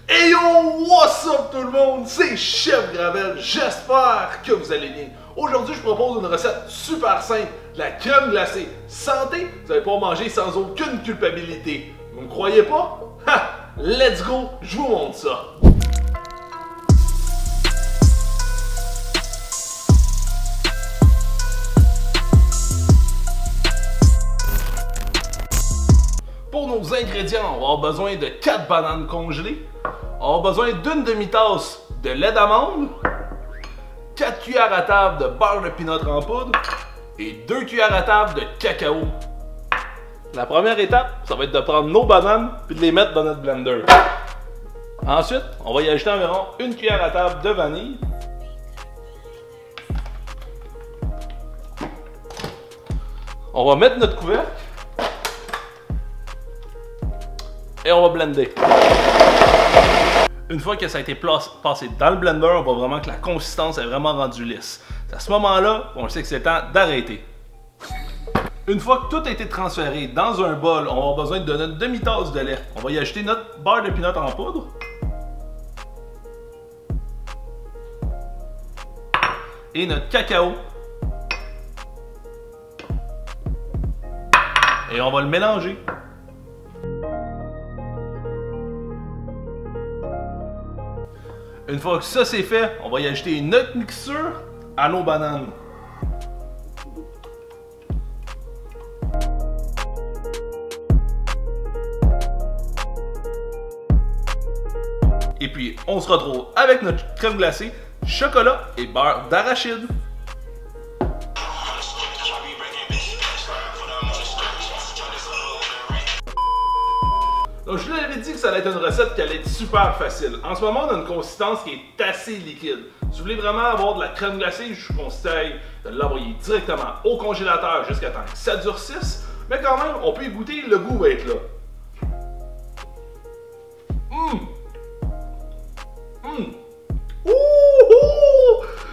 Hey yo, what's up tout le monde? C'est Chef Gravel, j'espère que vous allez bien. Aujourd'hui, je propose une recette super simple, de la crème glacée. Santé, vous allez pouvoir manger sans aucune culpabilité. Vous me croyez pas? Ha! Let's go, je vous montre ça. Pour nos ingrédients, on va avoir besoin de 4 bananes congelées. On va avoir besoin d'une demi-tasse de lait d'amande, 4 cuillères à table de beurre de pinot en poudre et 2 cuillères à table de cacao. La première étape, ça va être de prendre nos bananes et de les mettre dans notre blender. Ensuite, on va y ajouter environ 1 cuillère à table de vanille. On va mettre notre couvercle. Et on va blender. Une fois que ça a été passé dans le blender, on voit vraiment que la consistance est vraiment rendue lisse. C'est à ce moment-là qu'on sait que c'est le temps d'arrêter. Une fois que tout a été transféré dans un bol, on va avoir besoin de notre demi-tasse de lait. On va y ajouter notre beurre de pinot en poudre. Et notre cacao. Et on va le mélanger. Une fois que ça c'est fait, on va y ajouter notre mixture à nos bananes. Et puis on se retrouve avec notre crème glacée, chocolat et beurre d'arachide. Donc, je vous avais dit que ça allait être une recette qui allait être super facile. En ce moment, on a une consistance qui est assez liquide. Si vous voulez vraiment avoir de la crème glacée, je vous conseille de l'envoyer directement au congélateur jusqu'à temps que ça durcisse. Mais quand même, on peut y goûter, le goût va être là. Ouh!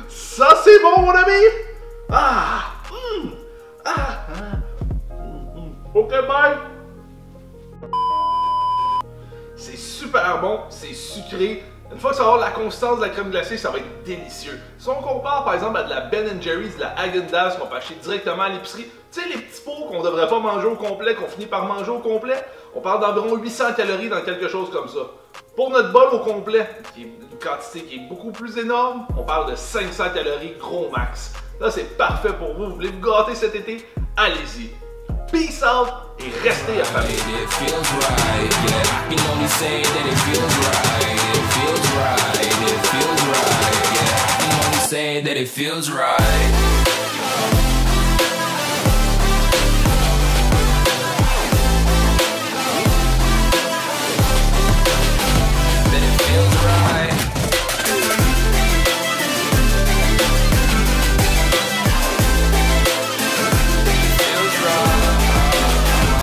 Ça c'est bon, mon ami! Ok, bye! C'est super bon, c'est sucré. Une fois que ça va avoir la consistance de la crème glacée, ça va être délicieux. Si on compare par exemple à de la Ben & Jerry's, de la Häagen-Dazs qu'on peut acheter directement à l'épicerie, tu sais les petits pots qu'on devrait pas manger au complet, qu'on finit par manger au complet, on parle d'environ 800 calories dans quelque chose comme ça. Pour notre bol au complet, qui est une quantité qui est beaucoup plus énorme, on parle de 500 calories gros max. Là c'est parfait pour vous, vous voulez vous gâter cet été, allez-y. Peace out et restez à famille. That it feels right.